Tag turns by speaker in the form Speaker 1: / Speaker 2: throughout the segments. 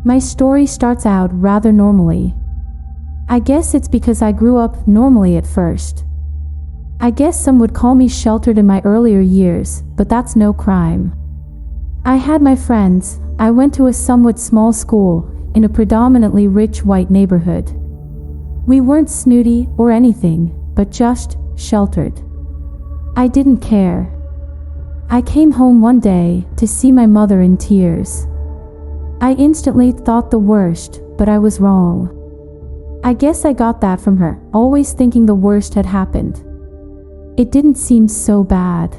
Speaker 1: My story starts out rather normally. I guess it's because I grew up normally at first. I guess some would call me sheltered in my earlier years, but that's no crime. I had my friends. I went to a somewhat small school in a predominantly rich white neighborhood. We weren't snooty or anything, but just sheltered. I didn't care. I came home one day to see my mother in tears. I instantly thought the worst, but I was wrong. I guess I got that from her, always thinking the worst had happened. It didn't seem so bad.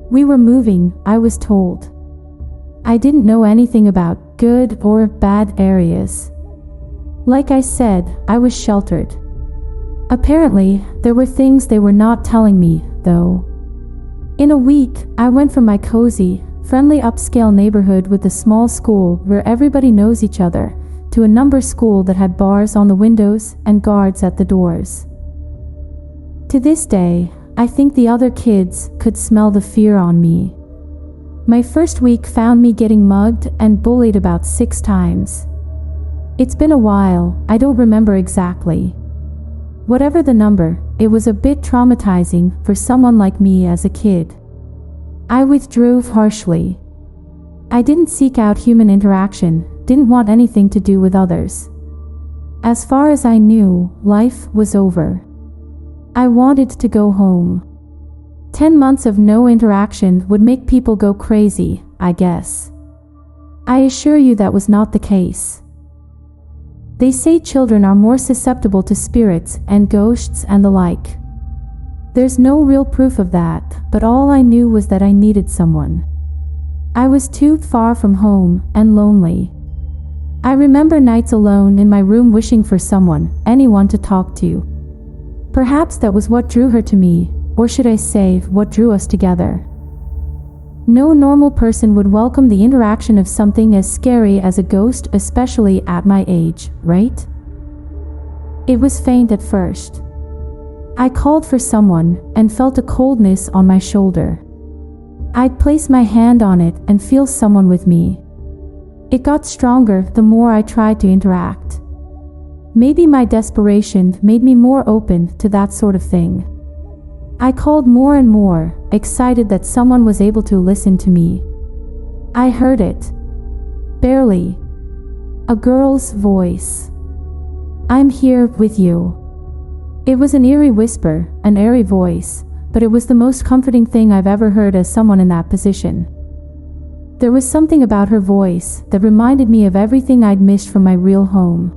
Speaker 1: We were moving, I was told. I didn't know anything about good or bad areas. Like I said, I was sheltered. Apparently, there were things they were not telling me, though. In a week, I went from my cozy, friendly upscale neighborhood with a small school where everybody knows each other, to a number school that had bars on the windows and guards at the doors. To this day, I think the other kids could smell the fear on me. My first week found me getting mugged and bullied about 6 times. It's been a while, I don't remember exactly. Whatever the number, it was a bit traumatizing for someone like me as a kid. I withdrew harshly. I didn't seek out human interaction, didn't want anything to do with others. As far as I knew, life was over. I wanted to go home. 10 months of no interaction would make people go crazy, I guess. I assure you that was not the case. They say children are more susceptible to spirits and ghosts and the like. There's no real proof of that, but all I knew was that I needed someone. I was too far from home and lonely. I remember nights alone in my room wishing for someone, anyone to talk to. Perhaps that was what drew her to me, or should I say, what drew us together. No normal person would welcome the interaction of something as scary as a ghost, especially at my age, right? It was faint at first. I called for someone and felt a coldness on my shoulder. I'd place my hand on it and feel someone with me. It got stronger the more I tried to interact. Maybe my desperation made me more open to that sort of thing. I called more and more, excited that someone was able to listen to me. I heard it. Barely. A girl's voice. "I'm here with you." It was an eerie whisper, an airy voice, but it was the most comforting thing I've ever heard as someone in that position. There was something about her voice that reminded me of everything I'd missed from my real home.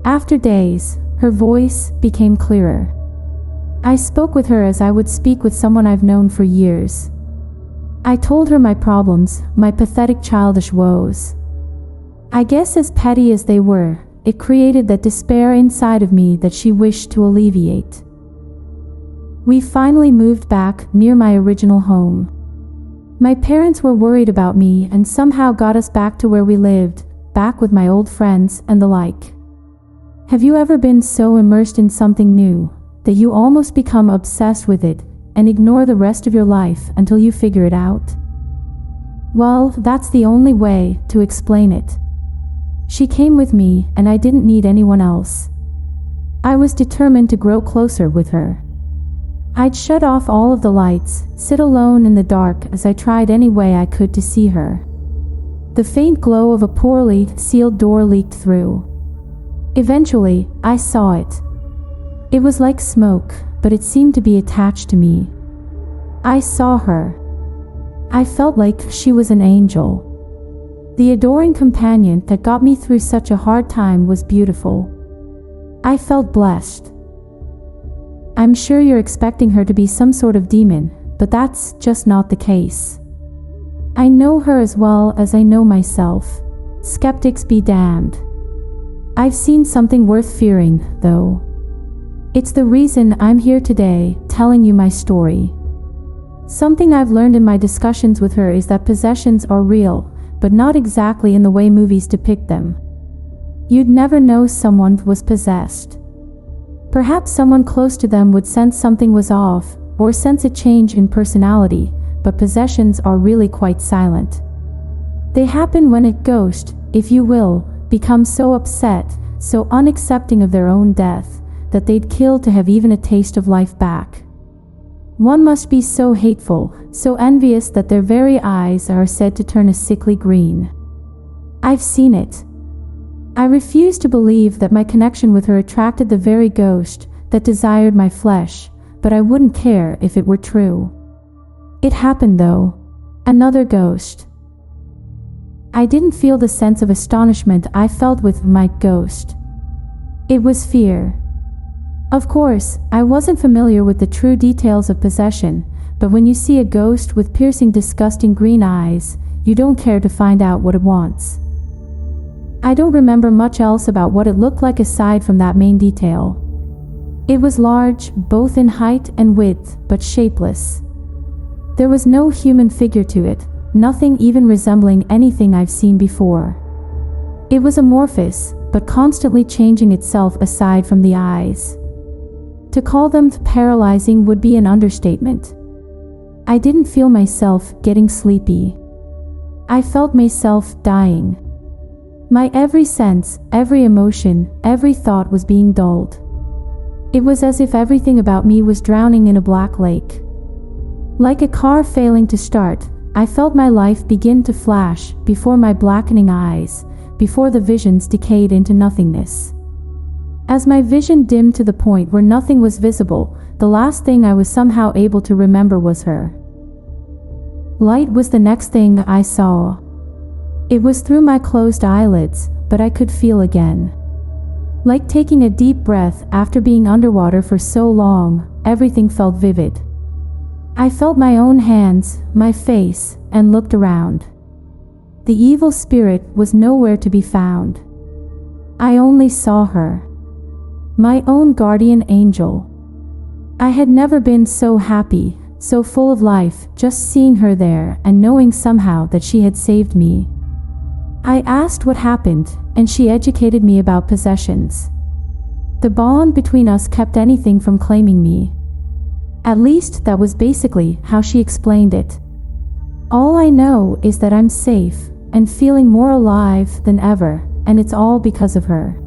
Speaker 1: After days, her voice became clearer. I spoke with her as I would speak with someone I've known for years. I told her my problems, my pathetic childish woes. I guess as petty as they were, it created that despair inside of me that she wished to alleviate. We finally moved back near my original home. My parents were worried about me and somehow got us back to where we lived, back with my old friends and the like. Have you ever been so immersed in something new that you almost become obsessed with it and ignore the rest of your life until you figure it out? Well, that's the only way to explain it. She came with me and I didn't need anyone else. I was determined to grow closer with her. I'd shut off all of the lights, sit alone in the dark as I tried any way I could to see her. The faint glow of a poorly sealed door leaked through. Eventually, I saw it. It was like smoke, but it seemed to be attached to me. I saw her. I felt like she was an angel. The adoring companion that got me through such a hard time was beautiful. I felt blessed. I'm sure you're expecting her to be some sort of demon, but that's just not the case. I know her as well as I know myself. Skeptics be damned. I've seen something worth fearing, though. It's the reason I'm here today, telling you my story. Something I've learned in my discussions with her is that possessions are real, but not exactly in the way movies depict them. You'd never know someone was possessed. Perhaps someone close to them would sense something was off, or sense a change in personality, but possessions are really quite silent. They happen when a ghost, if you will, becomes so upset, so unaccepting of their own death, that they'd kill to have even a taste of life back. One must be so hateful, so envious that their very eyes are said to turn a sickly green. I've seen it. I refuse to believe that my connection with her attracted the very ghost that desired my flesh, but I wouldn't care if it were true. It happened though. Another ghost. I didn't feel the sense of astonishment I felt with my ghost. It was fear. Of course, I wasn't familiar with the true details of possession, but when you see a ghost with piercing, disgusting green eyes, you don't care to find out what it wants. I don't remember much else about what it looked like aside from that main detail. It was large, both in height and width, but shapeless. There was no human figure to it, nothing even resembling anything I've seen before. It was amorphous, but constantly changing itself aside from the eyes. To call them paralyzing would be an understatement. I didn't feel myself getting sleepy. I felt myself dying. My every sense, every emotion, every thought was being dulled. It was as if everything about me was drowning in a black lake. Like a car failing to start, I felt my life begin to flash before my blackening eyes, before the visions decayed into nothingness. As my vision dimmed to the point where nothing was visible, the last thing I was somehow able to remember was her. Light was the next thing I saw. It was through my closed eyelids, but I could feel again. Like taking a deep breath after being underwater for so long, everything felt vivid. I felt my own hands, my face, and looked around. The evil spirit was nowhere to be found. I only saw her. My own guardian angel. I had never been so happy, so full of life, just seeing her there and knowing somehow that she had saved me. I asked what happened, and she educated me about possessions. The bond between us kept anything from claiming me. At least that was basically how she explained it. All I know is that I'm safe and feeling more alive than ever, and it's all because of her.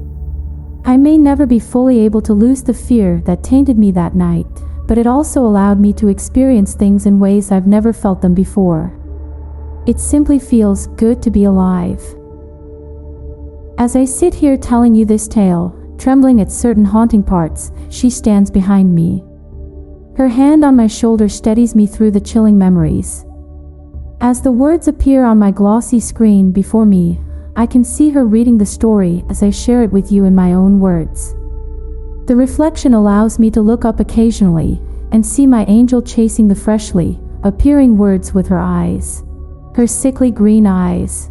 Speaker 1: I may never be fully able to lose the fear that tainted me that night, but it also allowed me to experience things in ways I've never felt them before. It simply feels good to be alive. As I sit here telling you this tale, trembling at certain haunting parts, she stands behind me. Her hand on my shoulder steadies me through the chilling memories. As the words appear on my glossy screen before me, I can see her reading the story as I share it with you in my own words. The reflection allows me to look up occasionally and see my angel chasing the freshly appearing words with her eyes. Her sickly green eyes.